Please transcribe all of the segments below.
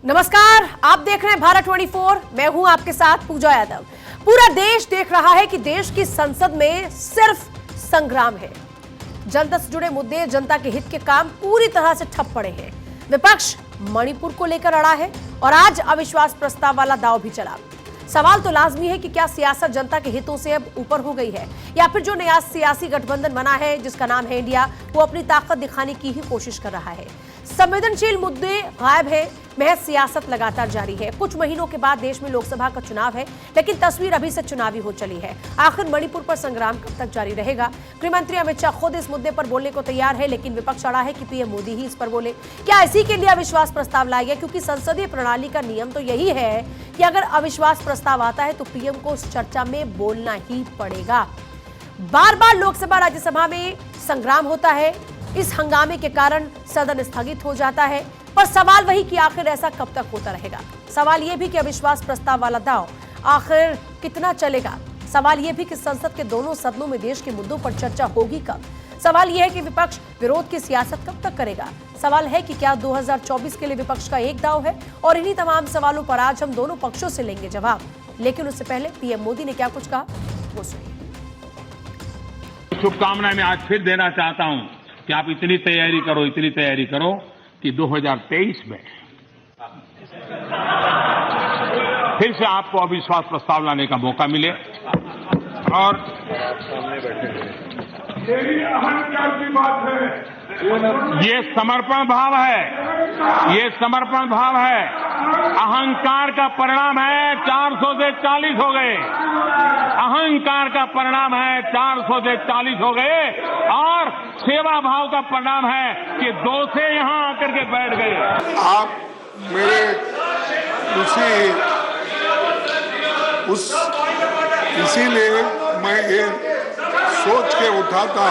नमस्कार, आप देख रहे हैं भारत 24। मैं हूं आपके साथ पूजा यादव। पूरा देश देख रहा है कि देश की संसद में सिर्फ संग्राम है। जनता से जुड़े मुद्दे, जनता के हित के काम पूरी तरह से ठप पड़े हैं। विपक्ष मणिपुर को लेकर अड़ा है और आज अविश्वास प्रस्ताव वाला दांव भी चला। सवाल तो लाजमी है कि क्या सियासत जनता के हितों से अब ऊपर हो गई है या फिर जो नया सियासी गठबंधन बना है जिसका नाम है इंडिया, वो अपनी ताकत दिखाने की ही कोशिश कर रहा है। संवेदनशील मुद्दे गायब है, महज सियासत लगातार जारी है। कुछ महीनों के बाद देश में लोकसभा का चुनाव है, लेकिन तस्वीर अभी से चुनावी हो चली है। आखिर मणिपुर पर संग्राम कब तक जारी रहेगा? गृहमंत्री अमित शाह खुद इस मुद्दे पर बोलने को तैयार है, लेकिन विपक्ष अड़ा है कि पीएम मोदी ही इस पर बोले। क्या इसी के लिए अविश्वास प्रस्ताव लाया गया? क्योंकि संसदीय प्रणाली का नियम तो यही है कि अगर अविश्वास प्रस्ताव आता है तो पीएम को उस चर्चा में बोलना ही पड़ेगा। बार बार लोकसभा राज्यसभा में संग्राम होता है, इस हंगामे के कारण सदन स्थगित हो जाता है। पर सवाल वही कि आखिर ऐसा कब तक होता रहेगा। सवाल यह भी कि अविश्वास प्रस्ताव वाला दांव आखिर कितना चलेगा। सवाल यह भी कि संसद के दोनों सदनों में देश के मुद्दों पर चर्चा होगी कब। सवाल यह है कि विपक्ष विरोध की सियासत कब तक करेगा। सवाल है कि क्या 2024 के लिए विपक्ष का एक दांव है। और इन्हीं तमाम सवालों पर आज हम दोनों पक्षों से लेंगे जवाब। लेकिन उससे पहले पीएम मोदी ने क्या कुछ कहा, वो सुनिए। शुभकामनाएं मैं आज फिर देना चाहता हूं कि आप इतनी तैयारी करो कि 2023 में फिर से आपको अविश्वास प्रस्ताव लाने का मौका मिले। और ये समर्पण भाव है, अहंकार का परिणाम है 400 से 40 हो गए। अहंकार का परिणाम है 400 से 40 हो गए और सेवा भाव का परिणाम है कि 2 से यहां आकर के बैठ गए। आप मेरे इसीलिए मैं ये सोच के उठा था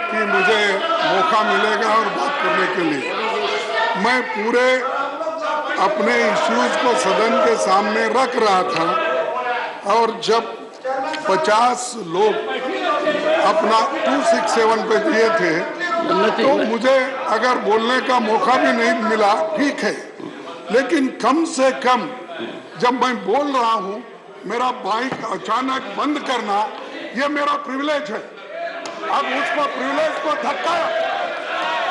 कि मुझे मौका मिलेगा और बात करने के लिए। मैं पूरे अपने इश्यूज को सदन के सामने रख रहा था और जब 50 लोग अपना 267 पे दिए थे तो मुझे अगर बोलने का मौका भी नहीं मिला, ठीक है, लेकिन कम से कम जब मैं बोल रहा हूं मेरा माइक अचानक बंद करना ये मेरा प्रिविलेज है। अब उस पर प्रिविलेज को धक्का,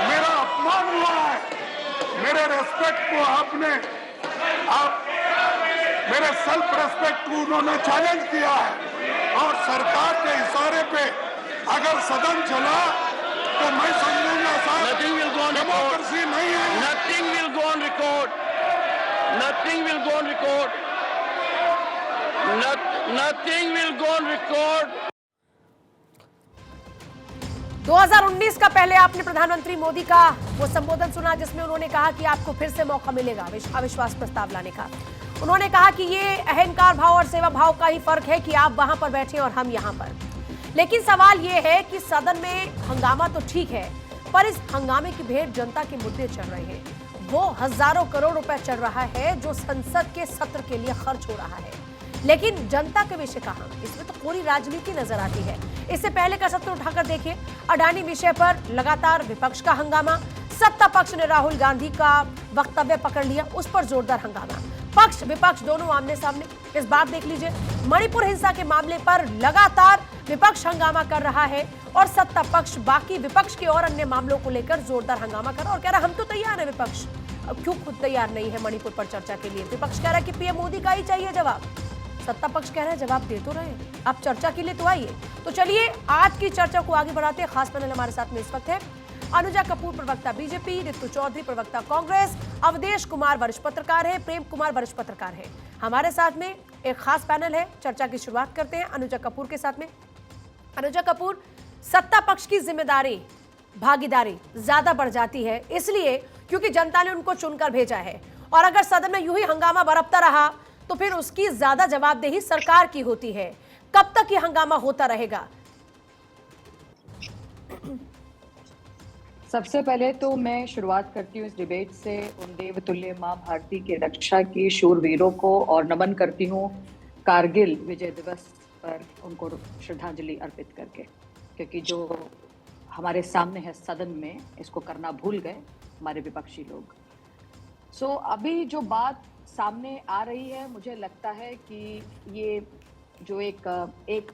मेरा अपमान हुआ है, मेरे रेस्पेक्ट को मेरे सेल्फ रेस्पेक्ट को उन्होंने चैलेंज किया है। और सरकार के इशारे पे अगर सदन चला तो मैं समझूंगा साहब डेमोक्रेसी नहीं है। Nothing will go on record. Nothing will go on record. Nothing will go on record. 2019 का पहले आपने प्रधानमंत्री मोदी का वो संबोधन सुना जिसमें उन्होंने कहा कि आपको फिर से मौका मिलेगा अविश्वास प्रस्ताव लाने का। उन्होंने कहा कि ये अहंकार भाव और सेवा भाव का ही फर्क है कि आप वहां पर बैठे और हम यहां पर। लेकिन सवाल ये है कि सदन में हंगामा तो ठीक है, पर इस हंगामे की भेंट जनता के मुद्दे चल रहे हैं। वो हजारों करोड़ रुपए चल रहा है जो संसद के सत्र के लिए खर्च हो रहा है, लेकिन जनता के विषय कहां? इसमें तो पूरी राजनीति नजर आती है। इससे पहले का सत्र उठाकर देखिए, अडानी विषय पर लगातार विपक्ष का हंगामा। सत्ता पक्ष ने राहुल गांधी का वक्तव्य पकड़ लिया, उस पर जोरदार हंगामा। पक्ष विपक्ष दोनों आमने सामने। इस बार देख लीजिए, मणिपुर हिंसा के मामले पर लगातार विपक्ष हंगामा कर रहा है और सत्ता पक्ष बाकी विपक्ष के और अन्य मामलों को लेकर जोरदार हंगामा कर रहा है और कह रहा है हम तो तैयार है। विपक्ष अब क्यों खुद तैयार नहीं है मणिपुर पर चर्चा के लिए? विपक्ष कह रहा है कि पीएम मोदी का ही चाहिए जवाब। सत्ता पक्ष कह रहा है जवाब दे तो रहे हैं, आप चर्चा के लिए तो आइए। तो चलिए आज की चर्चा को आगे बढ़ाते हैं। खास पैनल हमारे साथ में इस वक्त है अनुजा कपूर, प्रवक्ता बीजेपी, रितु चौधरी, प्रवक्ता कांग्रेस, अवधेश कुमार वरिष्ठ पत्रकार है, प्रेम कुमार वरिष्ठ पत्रकार है। हमारे साथ में एक खास पैनल है। चर्चा की शुरुआत करते हैं अनुजा कपूर के साथ में। अनुजा कपूर, सत्ता पक्ष की जिम्मेदारी, भागीदारी ज्यादा बढ़ जाती है इसलिए क्योंकि जनता ने उनको चुनकर भेजा है, और अगर सदन में यूं ही हंगामा बरपता रहा तो फिर उसकी ज्यादा जवाबदेही सरकार की होती है। कब तक ये हंगामा होता रहेगा? सबसे पहले तो मैं शुरुआत करती हूँ इस डिबेट से उन देवतुल्य माँ भारती की रक्षा की शूरवीरों को और नमन करती हूँ कारगिल विजय दिवस पर उनको श्रद्धांजलि अर्पित करके, क्योंकि जो हमारे सामने है सदन में इसको करना भूल गए हमारे विपक्षी लोग। सो अभी जो बात सामने आ रही है, मुझे लगता है कि ये जो एक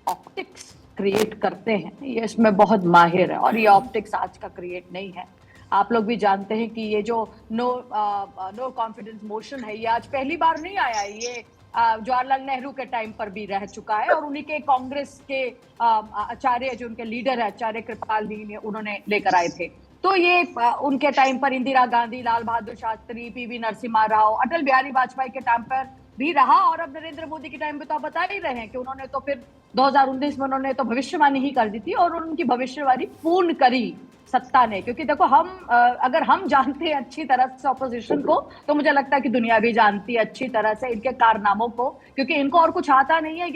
ऑप्टिक्स क्रिएट करते हैं, ये इसमें बहुत माहिर है, और ये ऑप्टिक्स आज का क्रिएट नहीं है। आप लोग भी जानते हैं कि ये जो नो कॉन्फिडेंस मोशन है, ये आज पहली बार नहीं आया है। ये जवाहरलाल नेहरू के टाइम पर भी रह चुका है, और उन्हीं के कांग्रेस के आचार्य, जो उनके लीडर है आचार्य कृपाल जी, उन्होंने लेकर आए थे। तो ये उनके टाइम पर इंदिरा गांधी, लाल बहादुर शास्त्री, पीवी नरसिम्हा राव, अटल बिहारी वाजपेयी के टाइम पर भी रहा, और अब नरेंद्र मोदी के टाइम पे तो आप बता ही रहे हैं कि उन्होंने तो फिर 2019 में उन्होंने तो भविष्यवाणी ही कर दी थी, और उनकी भविष्यवाणी पूर्ण करी सत्ता ने। क्योंकि देखो, अगर हम जानते हैं अच्छी तरह से ऑपोजिशन को, तो मुझे लगता है कि दुनिया भी जानती है अच्छी तरह से इनके कारनामों को, क्योंकि इनको और कुछ आता नहीं है।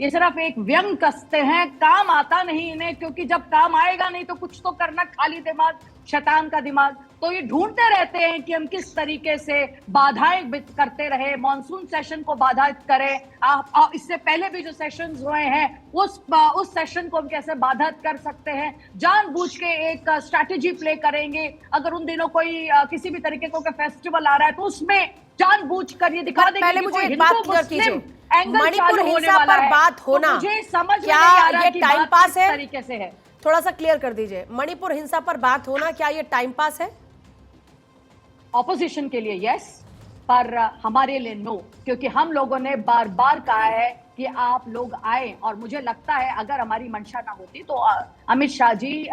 ये सिर्फ एक व्यंग कसते हैं, काम आता नहीं इन्हें, क्योंकि जब काम आएगा नहीं तो कुछ तो करना, खाली दिमाग, शैतान का दिमाग। तो ये ढूंढते रहते हैं कि हम किस तरीके से बाधाएं करते रहे, मॉनसून सेशन को बाधित करें। इससे पहले भी जो सेशंस हुए हैं, उस सेशन को हम कैसे बाधित कर सकते हैं, जानबूझ के एक स्ट्रैटेजी प्ले करेंगे। अगर उन दिनों कोई किसी भी तरीके का फेस्टिवल आ रहा है, तो उसमें जानबूझ कर ये दिखा देंगे। पहले मुझे एक बात क्लियर कीजिए, मणिपुर हिंसा पर बात होना, मुझे समझ क्या ये टाइम पास है? तरीके से है, थोड़ा सा क्लियर कर दीजिए। मणिपुर हिंसा पर बात होना, क्या ये टाइम पास है? ऑपोजिशन के लिए यस, पर हमारे लिए नो, क्योंकि हम लोगों ने बार बार कहा है कि आप लोग आए, और मुझे लगता है अगर हमारी मंशा ना होती तो अमित शाह जी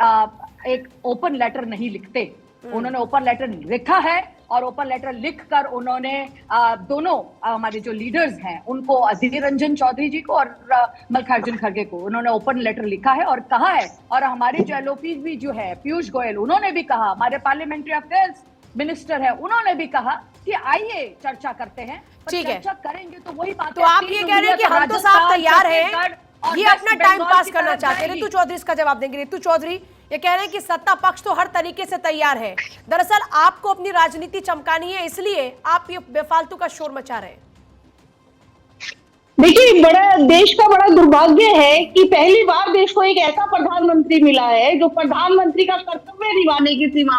एक ओपन लेटर नहीं लिखते। उन्होंने ओपन लेटर लिखा है, और ओपन लेटर लिखकर उन्होंने दोनों हमारे जो लीडर्स हैं उनको, अधीर रंजन चौधरी जी को और मल्लिकार्जुन खड़गे को, उन्होंने ओपन लेटर लिखा है और कहा है। और हमारे जो एलओपीज भी जो है, पीयूष गोयल, उन्होंने भी कहा, हमारे पार्लियामेंट्री अफेयर्स मिनिस्टर है, उन्होंने भी कहा कि आइए चर्चा करते हैं। ठीक है, चर्चा करेंगे तो वही बात तो आप ये कह रहे हैं कि हम तो साफ तैयार हैं, ये अपना टाइम पास करना चाहते हैं। रितु चौधरी इसका जवाब देंगे। रितु चौधरी ये कह रहे हैं कि सत्ता पक्ष तो हर तरीके से तैयार है, दरअसल आपको अपनी राजनीति चमकानी है, इसलिए आप ये बेफालतू का शोर मचा रहे हैं। देखिए, देश का बड़ा दुर्भाग्य है कि पहली बार देश को एक ऐसा प्रधानमंत्री मिला है जो प्रधानमंत्री का कर्तव्य निभाने की सिवा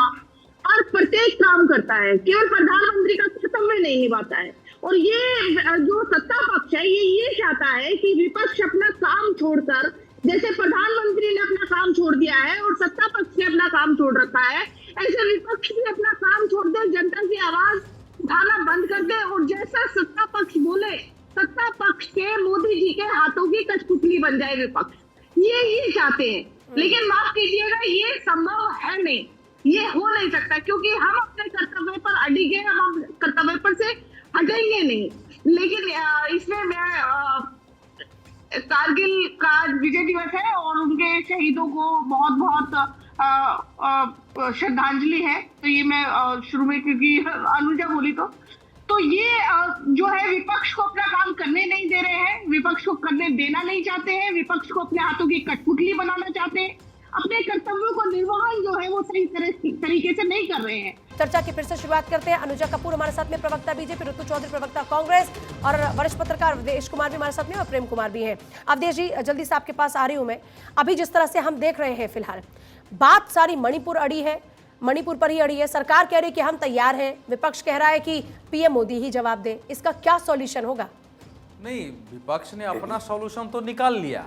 हर प्रत्येक काम करता है, केवल प्रधानमंत्री का कर्तव्य नहीं निभाता है। और ये जो सत्ता पक्ष है, ये चाहता है कि विपक्ष अपना काम छोड़कर, जैसे प्रधानमंत्री ने अपना काम छोड़ दिया है और सत्ता पक्ष ने अपना काम छोड़ रखा है, ऐसे विपक्ष भी अपना काम छोड़ दे, जनता की आवाज उठाना बंद कर दे, और जैसा सत्ता पक्ष बोले, सत्ता पक्ष के मोदी जी के हाथों की कठपुतली बन जाए विपक्ष। ये चाहते हैं, लेकिन माफ कीजिएगा, ये संभव है नहीं, ये हो नहीं सकता, क्योंकि हम अपने कर्तव्य पर अडिग हैं, हम कर्तव्य पर से हटेंगे नहीं। लेकिन इसमें मैं कारगिल का विजय दिवस है और उनके शहीदों को बहुत बहुत श्रद्धांजलि है, तो ये मैं शुरू में, क्योंकि अनुजा बोली तो ये जो है विपक्ष को अपना काम करने नहीं दे रहे हैं, विपक्ष को करने देना नहीं चाहते हैं, विपक्ष को अपने हाथों की कठपुतली बनाना चाहते हैं, अपने कर्तव्यों को निर्वहन जो है वो सही तरीके से नहीं कर रहे हैं। चर्चा की फिर से शुरुआत करते हैं। अनुजा कपूर हमारे साथ में, प्रवक्ता बीजेपी, ऋतु चौधरी प्रवक्ता कांग्रेस, और वरिष्ठ पत्रकार अवधेश कुमार भी हमारे साथ में, और प्रेम कुमार भी हैं। अवधेश जी, जल्दी से आपके पास आ रही हूं मैं। अभी जिस तरह से हम देख रहे हैं, फिलहाल बात सारी मणिपुर अड़ी है, मणिपुर पर ही अड़ी है। सरकार कह रही है कि हम तैयार हैं, विपक्ष कह रहा है कि पीएम मोदी ही जवाब दे। इसका क्या सॉल्यूशन होगा? नहीं, विपक्ष ने अपना सॉल्यूशन तो निकाल लिया।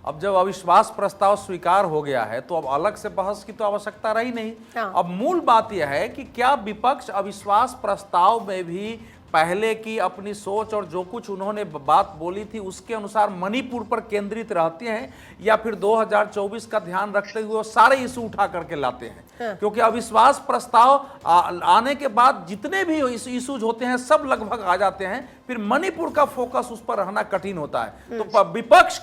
अब जब अविश्वास प्रस्ताव स्वीकार हो गया है तो अब अलग से बहस की तो आवश्यकता रही नहीं। अब मूल बात यह है कि क्या विपक्ष अविश्वास प्रस्ताव में भी पहले की अपनी सोच और जो कुछ उन्होंने बात बोली थी उसके अनुसार मणिपुर पर केंद्रित रहते हैं, या फिर 2024 का ध्यान रखते हुए सारे इशू उठा करके लाते हैं? क्योंकि अविश्वास प्रस्ताव आने के बाद जितने भी इशूज होते हैं सब लगभग आ जाते हैं, फिर मणिपुर का फोकस उस पर रहना कठिन होता है। तो विपक्ष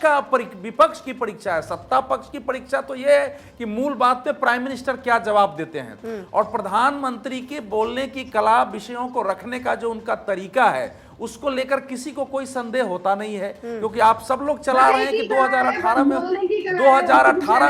की परीक्षा है, सत्ता पक्ष की परीक्षा तो यह है कि मूल बात पे प्राइम मिनिस्टर क्या जवाब देते हैं, और प्रधानमंत्री के बोलने की कला, विषयों को रखने का जो उनका तरीका है, उसको लेकर किसी को कोई संदेह होता नहीं है। क्योंकि आप सब लोग चला रहे हैं कि 2018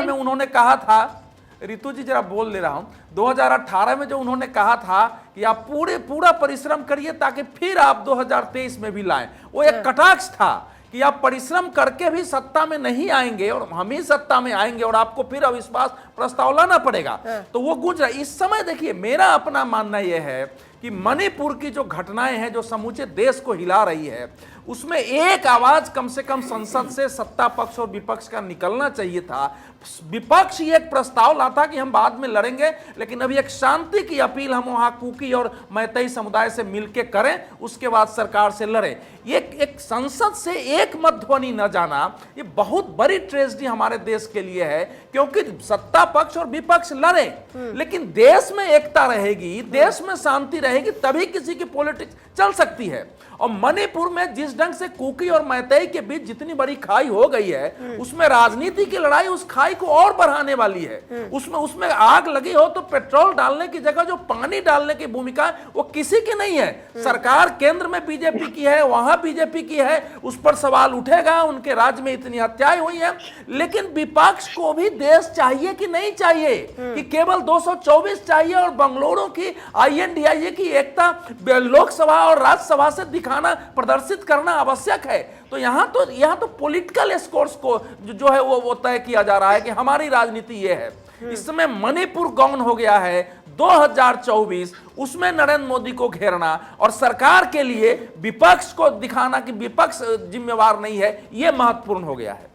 में उन्होंने कहा था, रितु जी जरा बोल ले रहा हूं, 2018 में जो उन्होंने कहा था कि आप पूरा परिश्रम करिए ताकि फिर आप 2023 में भी लाएं, वो एक कटाक्ष था कि आप परिश्रम करके भी सत्ता में नहीं आएंगे और हम ही सत्ता में आएंगे और आपको फिर अविश्वास प्रस्ताव लाना पड़ेगा। तो वो गूंज रहा है इस समय। देखिए, मेरा अपना मानना यह है कि मणिपुर की जो घटनाएं हैं जो समूचे देश को हिला रही है, उसमें एक आवाज कम से कम संसद से सत्ता पक्ष और विपक्ष का निकलना चाहिए था। विपक्ष ये एक प्रस्ताव लाता कि हम बाद में लड़ेंगे, लेकिन अभी एक शांति की अपील हम वहां कुकी और मैतेई समुदाय से मिलकर करें, उसके बाद सरकार से लड़ें। ये एक संसद से एक मत ध्वनि न जाना, ये बहुत बड़ी ट्रेजेडी हमारे देश के लिए है, क्योंकि सत्ता पक्ष और विपक्ष लड़े, लेकिन देश में एकता रहेगी, देश में शांति रहेगी, तभी किसी की पॉलिटिक्स चल सकती है। और मणिपुर में जिस ढंग से कुकी और मैतेई के बीच जितनी बड़ी खाई हो गई है, उसमें राजनीति की लड़ाई उस खाई को और बढ़ाने वाली है। उसमें आग लगी हो तो पेट्रोल डालने की जगह जो पानी डालने की भूमिका वो किसी की नहीं है। सरकार केंद्र में बीजेपी की है, वहां बीजेपी की है, उस पर सवाल उठेगा, उनके राज्य में इतनी हत्याएं हुई हैं, लेकिन विपक्ष को भी देश चाहिए कि नहीं चाहिए, कि केवल 224 चाहिए और बंगलुरु की INDIA की एकता लोकसभा और राज्यसभा से दिखाना, प्रदर्शित करना आवश्यक है। तो यहाँ तो पॉलिटिकल स्कोर्स को जो है वो तय किया जा रहा है कि हमारी राजनीति ये है। इस समय मणिपुर गौन हो गया है 2024, उसमें नरेंद्र मोदी को घेरना और सरकार के लिए विपक्ष को दिखाना कि विपक्ष जिम्मेवार नहीं है, यह महत्वपूर्ण हो गया है।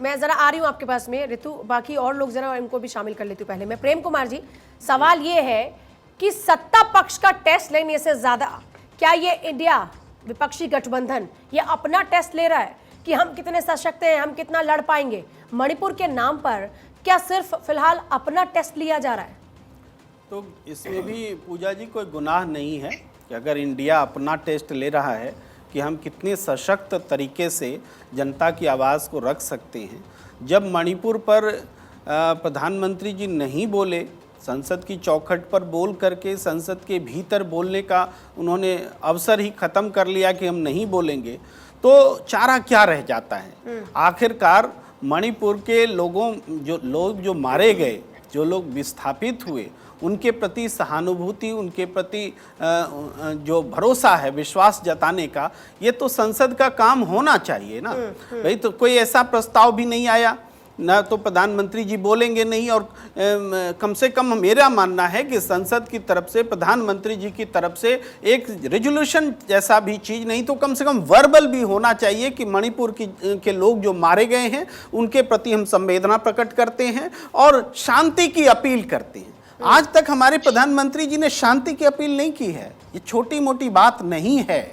मैं जरा आ रही हूं आपके पास में ऋतु, बाकी और लोग जरा इनको भी शामिल कर लेती हूं। पहले मैं प्रेम कुमार जी, सवाल ये है कि सत्ता पक्ष का टेस्ट लेने से ज्यादा क्या ये इंडिया विपक्षी गठबंधन ये अपना टेस्ट ले रहा है कि हम कितने सशक्त हैं, हम कितना लड़ पाएंगे? मणिपुर के नाम पर क्या सिर्फ फिलहाल अपना टेस्ट लिया जा रहा है? तो इसमें भी पूजा जी कोई गुनाह नहीं है कि अगर इंडिया अपना टेस्ट ले रहा है कि हम कितने सशक्त तरीके से जनता की आवाज़ को रख सकते हैं। जब मणिपुर पर प्रधानमंत्री जी नहीं बोले, संसद की चौखट पर बोल करके संसद के भीतर बोलने का उन्होंने अवसर ही ख़त्म कर लिया कि हम नहीं बोलेंगे, तो चारा क्या रह जाता है? आखिरकार मणिपुर के लोग जो मारे गए, जो लोग विस्थापित हुए, उनके प्रति सहानुभूति, उनके प्रति जो भरोसा है, विश्वास जताने का, ये तो संसद का काम होना चाहिए ना भाई। तो कोई ऐसा प्रस्ताव भी नहीं आया, ना तो प्रधानमंत्री जी बोलेंगे नहीं, और कम से कम मेरा मानना है कि संसद की तरफ से, प्रधानमंत्री जी की तरफ से एक रेजोल्यूशन जैसा भी चीज़ नहीं तो कम से कम वर्बल भी होना चाहिए कि मणिपुर के लोग जो मारे गए हैं उनके प्रति हम संवेदना प्रकट करते हैं और शांति की अपील करते हैं। आज तक हमारे प्रधानमंत्री जी ने शांति की अपील नहीं की है। ये छोटी मोटी बात नहीं है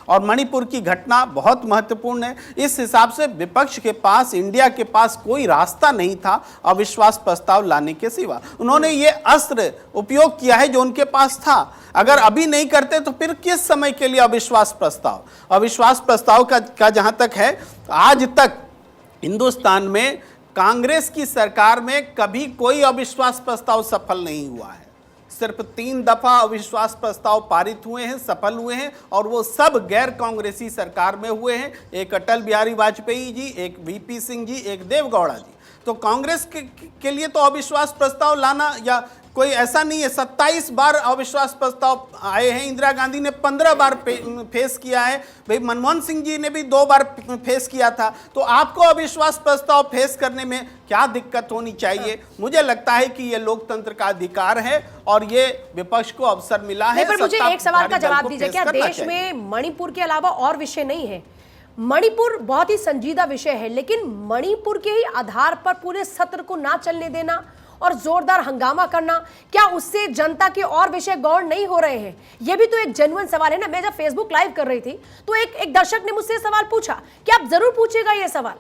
और मणिपुर की घटना बहुत महत्वपूर्ण है। इस हिसाब से विपक्ष के पास, इंडिया के पास कोई रास्ता नहीं था अविश्वास प्रस्ताव लाने के सिवा। उन्होंने ये अस्त्र उपयोग किया है जो उनके पास था। अगर अभी नहीं करते तो फिर किस समय के लिए अविश्वास प्रस्ताव? अविश्वास प्रस्ताव का जहां तक है, आज तक हिंदुस्तान में कांग्रेस की सरकार में कभी कोई अविश्वास प्रस्ताव सफल नहीं हुआ है। सिर्फ 3 दफा अविश्वास प्रस्ताव पारित हुए हैं, सफल हुए हैं, और वो सब गैर कांग्रेसी सरकार में हुए हैं। एक अटल बिहारी वाजपेयी जी, एक VP सिंह जी, एक देवगौड़ा जी। तो कांग्रेस के लिए तो अविश्वास प्रस्ताव लाना या कोई ऐसा नहीं है। 27 बार अविश्वास प्रस्ताव आए हैं। इंदिरा गांधी ने 15 बार फेस किया है भाई, मनमोहन सिंह जी ने भी 2 बार फेस किया था। तो आपको अविश्वास प्रस्ताव फेस करने में क्या दिक्कत होनी चाहिए? मुझे लगता है कि ये लोकतंत्र का अधिकार है और ये विपक्ष को अवसर मिला है। पर मुझे एक सवाल का जवाब दीजिए, क्या देश में मणिपुर के अलावा और विषय नहीं है? मणिपुर बहुत ही संजीदा विषय है, लेकिन मणिपुर के ही आधार पर पूरे सत्र को ना चलने देना और जोरदार हंगामा करना, क्या उससे जनता के और विषय गौर नहीं हो रहे हैं? यह भी तो एक जेन्युइन सवाल है ना। मैं जब फेसबुक लाइव कर रही थी तो एक दर्शक ने मुझसे सवाल पूछा, क्या आप जरूर पूछेगा ये सवाल?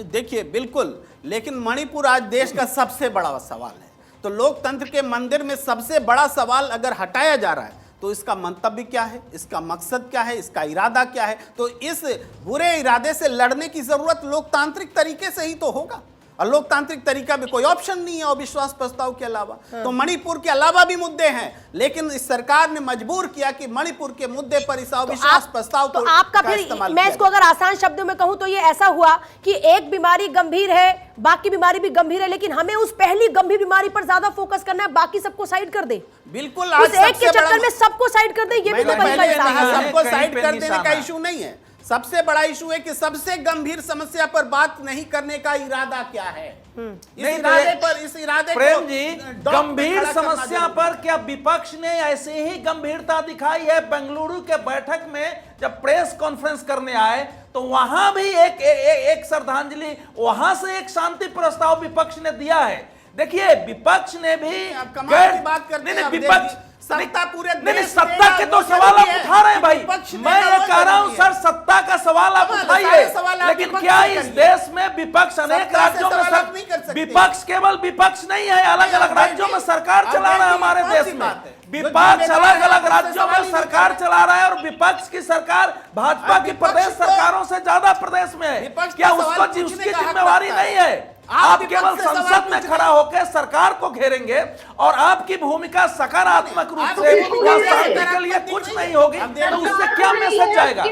देखिए, बिल्कुल, लेकिन मणिपुर आज देश का सबसे बड़ा सवाल है। तो लोकतंत्र के मंदिर में सबसे बड़ा सवाल अगर हटाया जा रहा है तो इसका मंतव्य क्या है, इसका मकसद क्या है, इसका इरादा क्या है? तो इस बुरे इरादे से लड़ने की जरूरत लोकतांत्रिक तरीके से ही तो होगा, और लोकतांत्रिक तरीका भी कोई ऑप्शन नहीं है अविश्वास प्रस्ताव के अलावा। तो मणिपुर के अलावा भी मुद्दे हैं, लेकिन इस सरकार ने मजबूर किया कि मणिपुर के मुद्दे पर इस अविश्वास प्रस्ताव तो आपका फिर, मैं इसको अगर आसान शब्दों में कहूं तो ये ऐसा हुआ कि एक बीमारी गंभीर है, बाकी बीमारी भी गंभीर है, लेकिन हमें उस पहली गंभीर बीमारी पर ज्यादा फोकस करना है, बाकी सबको साइड कर दे। बिल्कुल, आज एक के चक्कर में सबको साइड कर दे, ये भी तो सबको साइड कर देने का इशू नहीं है। सबसे बड़ा इशू है कि सबसे गंभीर समस्या पर बात नहीं करने का इरादा क्या है। इस इरादे प्रेम को जी, डॉट पे गंभीर खड़ा करना समस्या जरूरी पर क्या विपक्ष ने ऐसे ही गंभीरता दिखाई है? बेंगलुरु के बैठक में जब प्रेस कॉन्फ्रेंस करने आए तो वहां भी एक श्रद्धांजलि, वहां से एक शांति प्रस्ताव विपक्ष ने दिया है। देखिए विपक्ष ने भी अब कमाल की बात करते हैं। विपक्ष सत्ता पूरे नहीं, सत्ता के तो सवाल आप उठा रहे हैं भाई। मैं ये कह रहा हूं सर, सत्ता का सवाल आप उठाइए, लेकिन क्या इस देश में विपक्ष अनेक राज्यों में विपक्ष केवल विपक्ष नहीं है, अलग अलग राज्यों में सरकार चला रहा है हमारे देश में। विपक्ष अलग अलग राज्यों में सरकार चला रहा है और विपक्ष की सरकार भाजपा की प्रदेश सरकारों से ज्यादा प्रदेश में है। क्या उसकी जिम्मेवारी नहीं है? आप केवल संसद में खड़ा होकर सरकार को घेरेंगे और आपकी भूमिका सकारात्मक रूप से या शांति के लिए कुछ नहीं होगी, तो उससे क्या मैसेज जाएगा?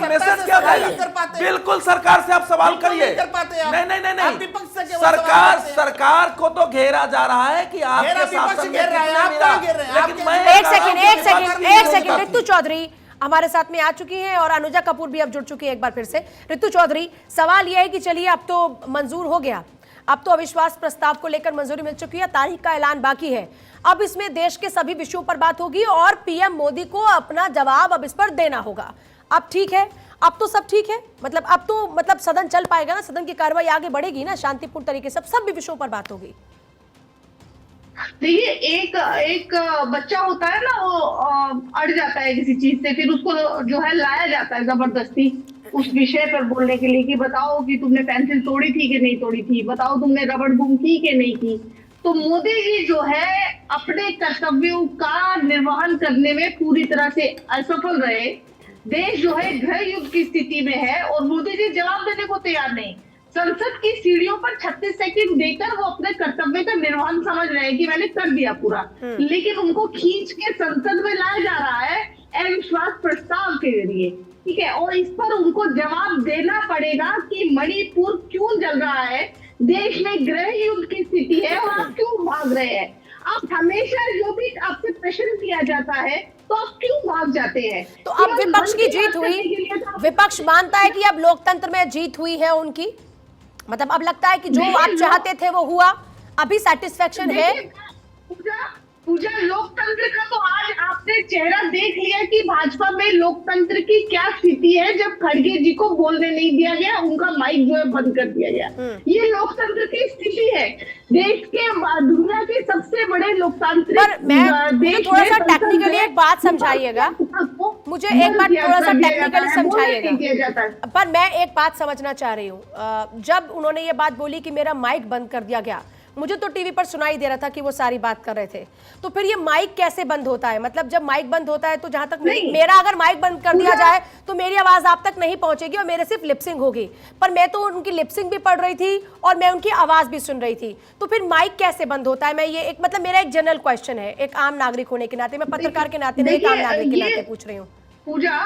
मैसेज क्या जाएगा? बिल्कुल सरकार से आप सवाल करिए। नहीं, सरकार को तो घेरा जा रहा है कि आपके शासन में लेकिन मैं एक सेकंड रितु चौधरी हमारे साथ में आ चुकी हैं और अनुजा कपूर भी अब जुड़ चुकी है एक बार फिर से। रितु चौधरी, सवाल यह है कि चलिए अब तो मंजूर हो गया, अब तो अविश्वास प्रस्ताव को लेकर मंजूरी मिल चुकी है, तारीख का ऐलान बाकी है। अब इसमें देश के सभी विषयों पर बात होगी और पीएम मोदी को अपना जवाब अब इस पर देना होगा। अब ठीक है, अब तो सब ठीक है, मतलब अब तो सदन चल पाएगा ना, सदन की कार्रवाई आगे बढ़ेगी ना शांतिपूर्ण तरीके से, सब भी विषयों पर बात होगी। देखिए, एक बच्चा होता है ना, वो अड़ जाता है किसी चीज से, फिर उसको जो है लाया जाता है जबरदस्ती उस विषय पर बोलने के लिए कि बताओ कि तुमने पेंसिल तोड़ी थी कि नहीं तोड़ी थी, बताओ तुमने रबड़ गुम की कि नहीं की। तो मोदी जी जो है अपने कर्तव्यों का निर्वहन करने में पूरी तरह से असफल रहे। देश जो है गृह युद्ध की स्थिति में है और मोदी जी जवाब देने को तैयार नहीं। संसद की सीढ़ियों पर 36 सेकंड देकर वो अपने कर्तव्य का निर्वहन समझ रहे हैं कि मैंने कर दिया पूरा, लेकिन उनको खींच के संसद में लाया जा रहा है अविश्वास प्रस्ताव के जरिए, ठीक है। और इस पर उनको जवाब देना पड़ेगा कि मणिपुर क्यों जल रहा है, देश में गृह युद्ध की स्थिति है और आप क्यों भाग रहे हैं। आप हमेशा जो भी आपसे प्रश्न किया जाता है तो आप क्यों भाग जाते हैं। तो अब विपक्ष की जीत हुई, विपक्ष मानता है कि अब लोकतंत्र में जीत हुई है उनकी, मतलब अब लगता है कि जो आप चाहते थे वो हुआ, अभी सेटिस्फेक्शन है। पूजा लोकतंत्र का तो आज आपने चेहरा देख लिया कि भाजपा में लोकतंत्र की क्या स्थिति है। जब खड़गे जी को बोलने नहीं दिया गया, उनका माइक जो है बंद कर दिया गया, ये लोकतंत्र की स्थिति है। देश के दुनिया के सबसे बड़े लोकतांत्रिक देश थोड़ा सा टेक्निकली एक बात समझाइएगा, मुझे एक बात थोड़ा सा टेक्निकली समझाइएगा। पर मैं एक बात समझना चाह रही हूँ, जब उन्होंने ये बात बोली कि मेरा माइक बंद कर दिया गया, मुझे तो टीवी पर सुनाई दे रहा था कि वो सारी बात कर रहे थे, तो फिर ये माइक कैसे बंद होता है? मतलब जब माइक बंद होता है तो जहां तक मेरा अगर माइक बंद कर दिया जाए तो मेरी आवाज आप तक नहीं पहुंचेगी और मेरे सिर्फ लिपसिंग होगी, पर मैं तो उनकी लिपसिंग भी पढ़ रही थी और मैं उनकी आवाज भी सुन रही थी, तो फिर माइक कैसे बंद होता है? मैं ये एक मतलब मेरा एक जनरल क्वेश्चन है, एक आम नागरिक होने के नाते, मैं पत्रकार के नाते नहीं, एक आम नागरिक के नाते पूछ रही हूँ। पूजा,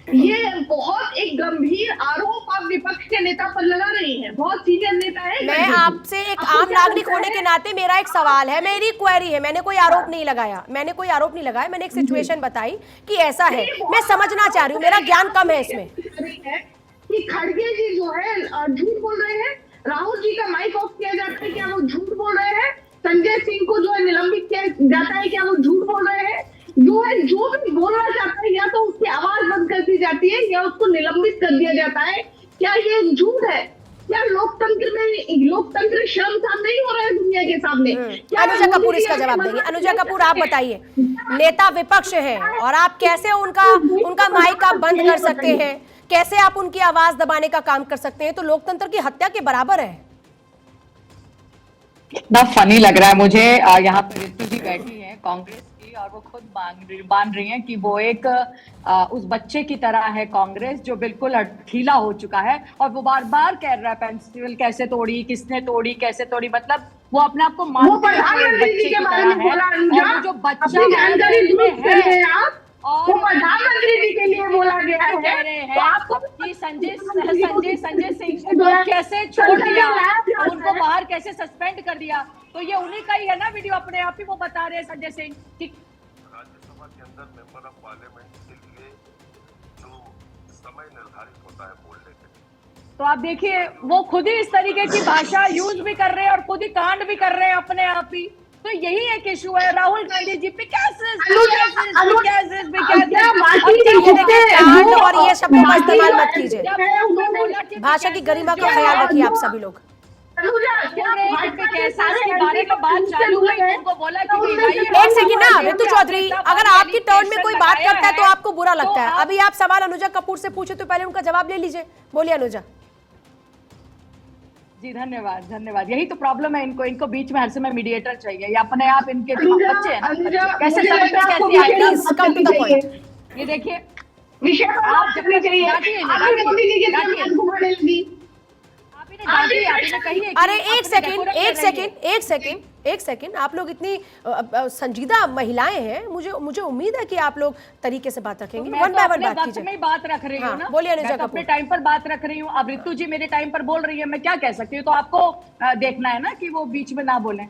ये बहुत एक गंभीर आरोप आप विपक्ष के नेता पर लगा रही हैं, बहुत सीनियर नेता है। मैं आपसे एक आम नागरिक होने के नाते मेरा एक सवाल है, मेरी क्वेरी है, मैंने कोई आरोप नहीं लगाया, मैंने एक सिचुएशन बताई कि ऐसा है, मैं समझना चाह रही हूँ, मेरा ज्ञान कम है इसमें। कि खड़गे जी जो है झूठ बोल रहे हैं, राहुल जी का माइक ऑफ किया जाता है, क्या वो झूठ बोल रहे हैं? संजय सिंह को जो है निलंबित किया जाता है, क्या वो झूठ बोल रहे हैं? जो भी बोलना चाहता है या तो उसकी आवाज बंद कर दी जाती है या उसको निलंबित कर दिया जाता है, क्या ये झूठ है? क्या लोकतंत्र में लोकतंत्र शर्मसार नहीं हो रहा है दुनिया के सामने? अनुजा कपूर इसका जवाब देंगे। अनुजा कपूर, आप बताइए, नेता विपक्ष है और आप कैसे उनका माइक आप बंद कर सकते हैं, कैसे आप उनकी आवाज दबाने का काम कर सकते हैं? तो लोकतंत्र की हत्या के बराबर है। कितना फनी लग रहा है मुझे, यहाँ पर रितु जी बैठी है कांग्रेस की और वो खुद मान रही हैं कि वो एक उस बच्चे की तरह है कांग्रेस जो बिल्कुल अठीला हो चुका है और वो बार बार कह रहा है पेंसिल कैसे तोड़ी, किसने तोड़ी, कैसे तोड़ी, मतलब वो अपने आप को मानते हैं बच्चे की तरह है। और जो बच्चा है और प्रधानमंत्री जी के लिए बोला गया है, कह रहे हैं कि संजय सिंह को कैसे छोड़ दिया, उनको बाहर कैसे सस्पेंड कर दिया, तो ये उन्हीं का ही है ना वीडियो, अपने आप ही वो बता रहे हैं संजय सिंह। ठीक, राज्यसभा के अंदर मेंबर ऑफ पार्लियामेंट के लिए जो समय निर्धारित होता है बोलने के लिए। तो आप देखिए वो खुद ही इस तरीके की भाषा यूज भी कर रहे हैं और खुद ही कांड भी कर रहे हैं अपने आप ही। तो यही एक इशू है राहुल गांधी जी पे और ये शब्दों का इस्तेमाल मत कीजिए। भाषा की गरिमा का ख्याल रखिए आप सभी लोग। एक सेकंड ना ऋतु चौधरी, अगर आपकी टर्न में कोई बात करता है तो आपको बुरा लगता है। अभी आप सवाल अनुजा कपूर से पूछे तो पहले उनका जवाब ले लीजिए। बोलिए अनुजा। जी धन्यवाद धन्यवाद। यही तो प्रॉब्लम है इनको बीच में हर समय मीडिएटर चाहिए। ये अपने आप इनके बच्चे हैं ना, कैसे ये देखिए आप जब अरे एक सेकंड आप लोग इतनी संजीदा महिलाएं हैं, मुझे उम्मीद है कि आप लोग तरीके से बात रखेंगे। वन बाय वन बात कीजिए। मैं बात रख रही हूँ ना, बोलिए अनुजा कपूर। अपने टाइम पर बात रख रही हूँ। अब ऋतु जी मेरे टाइम पर बोल रही है, मैं क्या कह सकती हूँ? तो आपको देखना है ना कि वो बीच में ना बोले।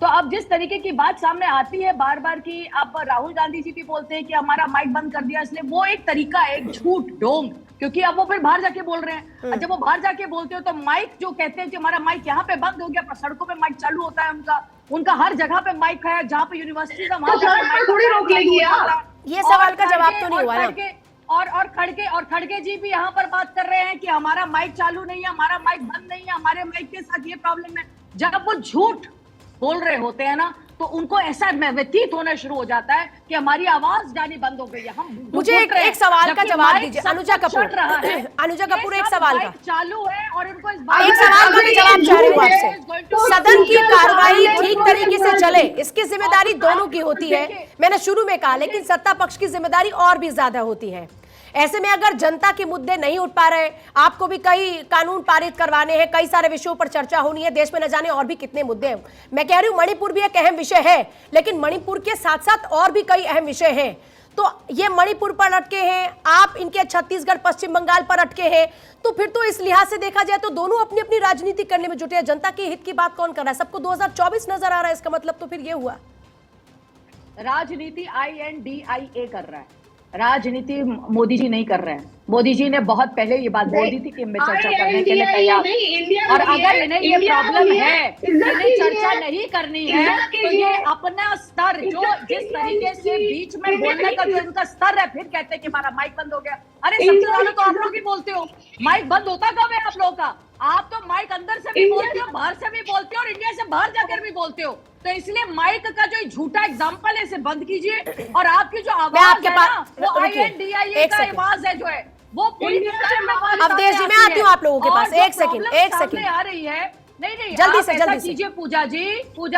तो अब जिस तरीके की बात सामने आती है बार बार की, अब राहुल गांधी जी भी बोलते हैं कि हमारा माइक बंद कर दिया इसलिए, वो एक तरीका है, एक झूठ ढोंग, क्योंकि अब वो फिर बाहर जाके बोल रहे हैं। और जब वो बाहर जाके बोलते हो तो माइक जो कहते हैं कि हमारा माइक यहाँ पे बंद हो गया, पर सड़कों पे माइक चालू होता है उनका हर जगह पे माइक है, जहाँ पे यूनिवर्सिटी का वहां थोड़ी रोक लेगी ये सवाल का जवाब तो नहीं हुआ ना। और खड़गे जी भी यहाँ पर बात कर रहे हैं कि हमारा माइक चालू नहीं है, हमारा माइक बंद नहीं है, हमारे माइक के साथ ये प्रॉब्लम है। जब वो झूठ बोल रहे होते हैं ना तो उनको ऐसा व्यतीत होना शुरू हो जाता है कि हमारी आवाज जानी बंद हो गई है। हम मुझे एक सवाल का जवाब दीजिए अनुजा कपूर। अनुजा कपूर एक सवाल का चालू है और उनको एक सवाल का जवाब चाह रही हूँ आपसे। सदन की कार्रवाई ठीक तरीके से चले इसकी जिम्मेदारी दोनों की होती है, मैंने शुरू में कहा, लेकिन सत्ता पक्ष की जिम्मेदारी और भी ज्यादा होती है। ऐसे में अगर जनता के मुद्दे नहीं उठ पा रहे, आपको भी कई कानून पारित करवाने हैं, कई सारे विषयों पर चर्चा होनी है, देश में न जाने और भी कितने मुद्दे हैं। मैं कह रही हूं मणिपुर भी एक अहम विषय है, लेकिन मणिपुर के साथ साथ और भी कई अहम विषय हैं। तो ये मणिपुर पर अटके हैं, आप इनके छत्तीसगढ़ पश्चिम बंगाल पर अटके हैं, तो फिर तो इस लिहाज से देखा जाए तो दोनों अपनी अपनी राजनीति करने में जुटे हैं। जनता के हित की बात कौन कर रहा है? सबको 2024 नजर आ रहा है, इसका मतलब तो फिर ये हुआ राजनीति INDIA कर रहा है, राजनीति मोदी जी नहीं कर रहे हैं। मोदी जी ने बहुत पहले ये बात बोल दी थी कि मैं चर्चा करने के लिए तैयार, और अगर इन्हें ये प्रॉब्लम है, इन्हें चर्चा नहीं करनी है, तो ये अपना स्तर जो जिस तरीके से बीच में बोलने का जो इनका स्तर है, फिर कहते हैं कि हमारा माइक बंद हो गया। अरे सबसे पहले तो आप लोग ही बोलते हो, माइक बंद होता कब है आप लोगों का? आप तो माइक अंदर से भी बोलते हो, बाहर से भी बोलते हो और इंडिया से बाहर जाकर भी बोलते हो। तो इसलिए माइक का जो झूठा एग्जाम्पल है इसे बंद कीजिए, और आपकी जो आवाज है ना वो INDIA का आवाज है जो है वो पूरी तरह अवधेश जी, मैं आती हूँ आप लोगों के पास। एक सेकंड आ रही है। नहीं जल्दी से कीजिए पूजा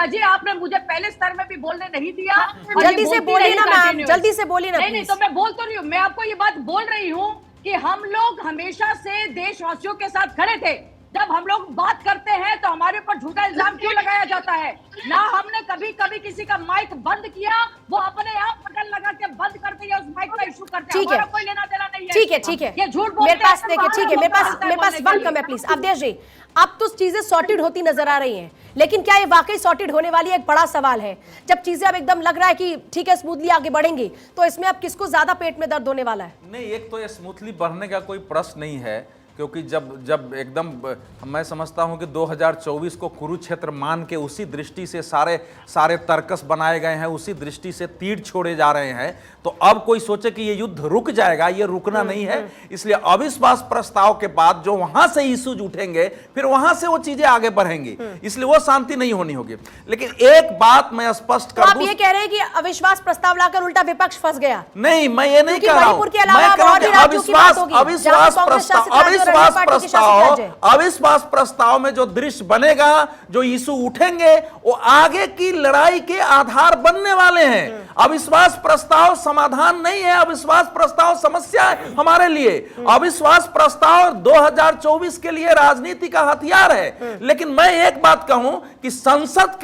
जी, आपने मुझे पहले स्तर में भी बोलने नहीं दिया। जल्दी से बोलिए ना मैम, जल्दी से बोलिए ना। नहीं तो मैं बोल तो रही हूँ, मैं आपको ये बात बोल रही हूँ कि हम लोग हमेशा से देशवासियों के साथ खड़े थे। जब हम लोग बात करते हैं तो हमारे ऊपर झूठा इल्जाम क्यों लगाया जाता है? ना हमने कभी किसी का माइक बंद किया, वो अपने आप बटन लगा के बंद करते हैं, उस माइक का इशू करते हैं। हमारा कोई लेना देना नहीं है। ठीक है ये झूठ बोलते हैं। मेरे पास देखिए, ठीक है, मेरे पास वक्त कम है, प्लीज अवधेश जी। अब तो चीजें सॉर्टेड होती नजर आ रही हैं, लेकिन क्या ये वाकई सॉर्टेड होने वाली है? एक बड़ा सवाल है। जब चीजें अब एकदम लग रहा है कि ठीक है स्मूथली आगे बढ़ेंगी, तो इसमें अब किसको ज्यादा पेट में दर्द होने वाला है? नहीं, एक तो ये स्मूथली बढ़ने का कोई प्रश्न नहीं है, क्योंकि जब एकदम मैं समझता हूं कि 2024 को कुरुक्षेत्र मान के उसी दृष्टि से सारे तर्कस बनाए गए हैं, उसी दृष्टि से तीर छोड़े जा रहे हैं। तो अब कोई सोचे कि ये युद्ध रुक जाएगा, ये रुकना नहीं है। इसलिए अविश्वास प्रस्ताव के बाद जो वहां से इश्यूज उठेंगे, फिर वहां से वो चीजें आगे बढ़ेंगी, इसलिए वो शांति नहीं होनी होगी। लेकिन एक बात मैं स्पष्ट कर दूं, आप ये कह रहे हैं कि अविश्वास प्रस्ताव लाकर उल्टा विपक्ष फंस गया? नहीं, मैं ये नहीं कह रहा हूं। मैं कह रहा हूं अविश्वास प्रस्ताव में जो दृश्य बनेगा, जो इशू उठेंगे, वो आगे की लड़ाई के आधार बनने वाले हैं। अविश्वास प्रस्ताव समाधान नहीं है, अविश्वास प्रस्ताव समस्या है हमारे लिए। अविश्वास प्रस्ताव 2024 के लिए राजनीति का हथियार है। लेकिन मैं एक बात कहूं कि संसद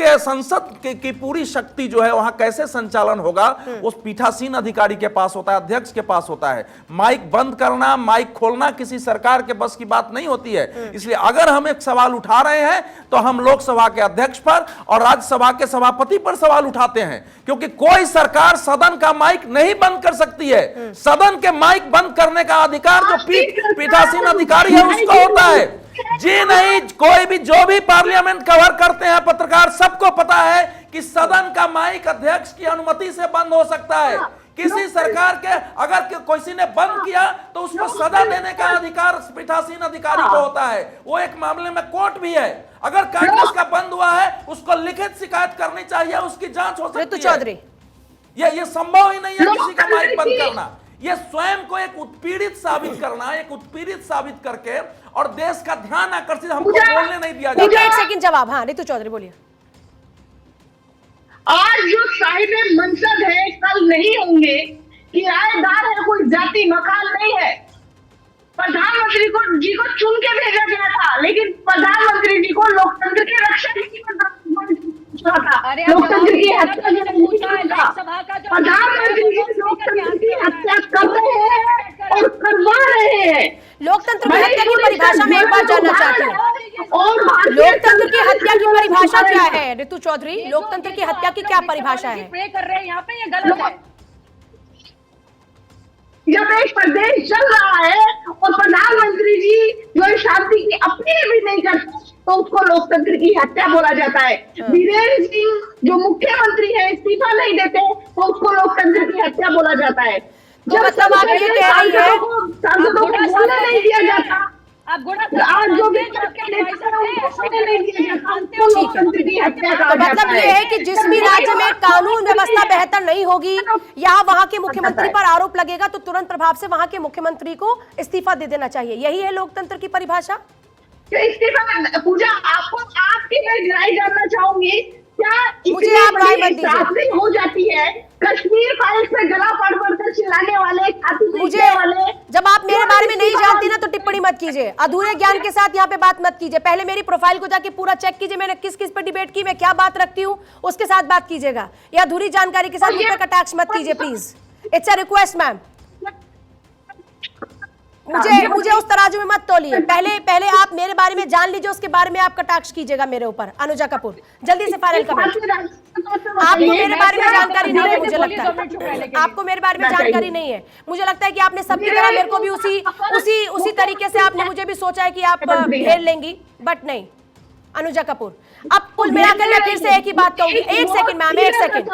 की पूरी शक्ति जो है वहां कैसे संचालन होगा, उस पीठासीन अधिकारी के पास होता है, अध्यक्ष के पास होता है। माइक बंद करना, माइक खोलना किसी सरकार के बस की बात नहीं होती है। इसलिए अगर हम एक सवाल उठा रहे हैं तो हम लोकसभा के अध्यक्ष पर और राज्यसभा के सभापति पर सवाल उठाते हैं, क्योंकि कोई सरकार सदन का माइक नहीं बंद कर सकती है। सदन के माइक बंद करने का अधिकार जो पीठासीन अधिकारी है उसको होता है। जी नहीं, कोई भी जो भी पार्लियामेंट कवर करते हैं पत्रकार, सबको पता है कि सदन का माइक अध्यक्ष की अनुमति से बंद हो सकता है। किसी सरकार के अगर किसी ने बंद किया तो उसको सजा देने का अधिकार पीठासीन अधिकारी को होता है। वो एक मामले में कोर्ट भी है। अगर कांग्रेस का बंद हुआ है उसको लिखित शिकायत करनी चाहिए, उसकी जांच हो सकती है। चौधरी, ये संभव ही नहीं है किसी का माइक बंद करना। ये स्वयं को एक उत्पीड़ित साबित करना, एक उत्पीड़ित साबित करके और देश का ध्यान आकर्षित, हमको बोलने नहीं दिया जाता। एक सेकंड जवाब। हाँ रितु चौधरी बोलिए। आज जो साहिब मनसब है कल नहीं होंगे, किराएदार है, कोई जाति मकान नहीं है। प्रधानमंत्री जी को चुन के भेजा गया था, लेकिन प्रधानमंत्री जी को लोकतंत्र की रक्षा लोकतंत्र की हत्या प्रधानमंत्री जी लोकतंत्र की हत्या कर रहे हैं और करवा रहे हैं। लोकतंत्र की हत्या की परिभाषा में एक बार जानना चाहती हूँ, लोकतंत्र की हत्या की परिभाषा क्या है? रितु चौधरी, लोकतंत्र की हत्या की क्या परिभाषा है? प्रे कर रहे हैं यहाँ पे, ये गलत है। जब एक प्रदेश चल रहा है और प्रधानमंत्री जी जो शांति की अपील भी नहीं करते तो उसको लोकतंत्र की हत्या बोला जाता है। बीरेन्द्र सिंह जो मुख्यमंत्री है इस्तीफा नहीं देते तो उसको लोकतंत्र की हत्या बोला जाता है। जब मतलब आप ये कह रही है सांसदों को बोलने नहीं दिया जाता, आप आज जो भी लोकतंत्र की हत्या का तो मतलब ये है कि जिस भी राज्य में कानून व्यवस्था बेहतर नहीं होगी या वहां के मुख्यमंत्री पर आरोप लगेगा तो तुरंत प्रभाव से वहां के मुख्यमंत्री को इस्तीफा दे देना चाहिए। यही है लोकतंत्र की परिभाषा। इस्तीफा पूजा आपको आपकी मैं राय जानना चाहूंगी, क्या मुझे आप राय मत दीजिए। हो जाती है कश्मीर फाइल्स पे गला पड़ कर चिल्लाने वाले, मुझे जब आप मेरे बारे में नहीं जानती ना तो टिप्पणी मत कीजिए, अधूरे ज्ञान के साथ यहाँ पे बात मत कीजिए। पहले मेरी प्रोफाइल को जाके पूरा चेक कीजिए, मैंने किस किस पे डिबेट की, मैं क्या बात रखती हूँ, उसके साथ बात कीजिएगा। या अधूरी जानकारी के साथ मुझ पे कटाक्ष मत कीजिए please, it's a request ma'am. मुझे उस तराजू में मत तोलिए। पहले आप मेरे बारे में जान लीजिए, उसके बारे में आप कटाक्ष कीजिएगा मेरे ऊपर। अनुजा कपूर, जल्दी से फाइनल कमेंट। आपको मेरे बारे में जानकारी नहीं है, मुझे लगता है आपको मेरे बारे में जानकारी नहीं है। मुझे लगता है कि आपने सबकी तरह मेरे को भी उसी तरीके से आपने मुझे भी सोचा है कि आप घेर लेंगी, बट नहीं। अनुजा कपूर, अब कुल मिलाकर मैं फिर से एक ही बात कहूंगी। एक सेकंड मैम, एक सेकंड।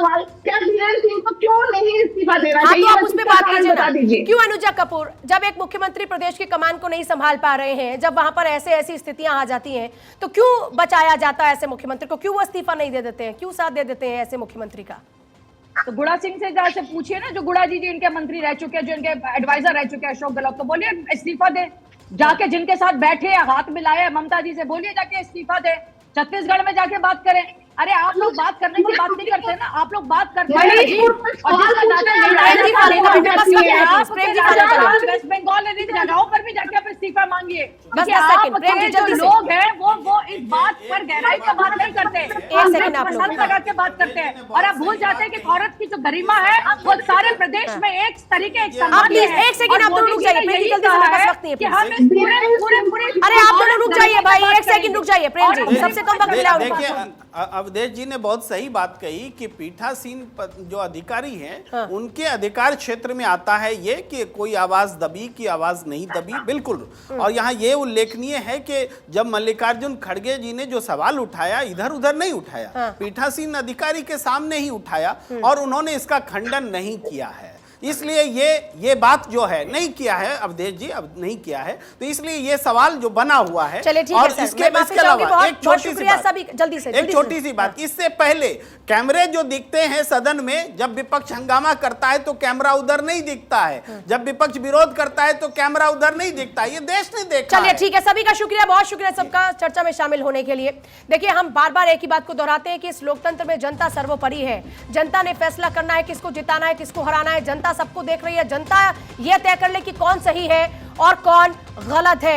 क्या बीरेन्द्र सिंह को क्यों नहीं इस्तीफा देना चाहिए? तो आप उस पे बात कीजिए ना। क्यों अनुजा कपूर, जब एक मुख्यमंत्री प्रदेश की कमान को नहीं संभाल पा रहे हैं, जब वहां पर ऐसी स्थितियां आ जाती हैं, तो क्यों बचाया जाता है ऐसे मुख्यमंत्री को? क्यों वो इस्तीफा नहीं दे देते हैं? क्यों साथ दे देते हैं ऐसे मुख्यमंत्री का? तो गुड़ा सिंह से पूछिए ना, जो गुड़ा जी इनके मंत्री रह चुके हैं, जो इनके एडवाइजर रह चुके हैं, अशोक गहलोत, तो बोलिए इस्तीफा दे। जाके जिनके साथ बैठे हाथ मिलाए ममता जी से, बोलिए जाके इस्तीफा दे। छत्तीसगढ़ में जाके बात करें। अरे आप लोग बात करने की बात नहीं करते ना, आप लोग बात करते हैं। वेस्ट बंगाल में जगहों पर भी जाके आप इस्तीफा मांगिए। जो लोग हैं वो इस बात पर गहराई से बात नहीं करते, लगा के बात करते हैं। और आप भूल जाते हैं कि औरत की जो गरिमा है वो सारे प्रदेश में एक तरीके एक समान है। एक सेकंड आप दोनों रुक जाइए, प्रेम जी जल्दी से, मेरे पास वक्त नहीं है। अरे आप दोनों रुक जाइए भाई, एक सेकंड रुक जाइए। प्रेम जी सबसे कम वक्त मिला उनको। अवधेश जी ने बहुत सही बात कही कि पीठासीन जो अधिकारी हैं उनके अधिकार क्षेत्र में आता है ये कि कोई आवाज दबी की आवाज नहीं दबी, बिल्कुल। और यहाँ ये उल्लेखनीय है कि जब मल्लिकार्जुन खड़गे जी ने जो सवाल उठाया, इधर उधर नहीं उठाया, पीठासीन अधिकारी के सामने ही उठाया और उन्होंने इसका खंडन नहीं किया है। इसलिए ये बात जो है नहीं किया है अवधेश जी, अब नहीं किया है, तो इसलिए ये सवाल जो बना हुआ है। चलिए ठीक और है, इसके अलावा एक छोटी सी बात, इससे पहले कैमरे जो दिखते हैं सदन में, जब विपक्ष हंगामा करता है तो कैमरा उधर नहीं दिखता है, जब विपक्ष विरोध करता है तो कैमरा उधर नहीं दिखता। ये देश ने देखा। चलिए ठीक है, सभी का शुक्रिया, बहुत शुक्रिया सबका चर्चा में शामिल होने के लिए। देखिए हम बार बार एक ही बात को दोहराते हैं कि इस लोकतंत्र में जनता सर्वोपरि है। जनता ने फैसला करना है किसको जिताना है, किसको हराना है। जनता सबको देख रही है, जनता यह तय कर ले कि कौन सही है और कौन गलत है।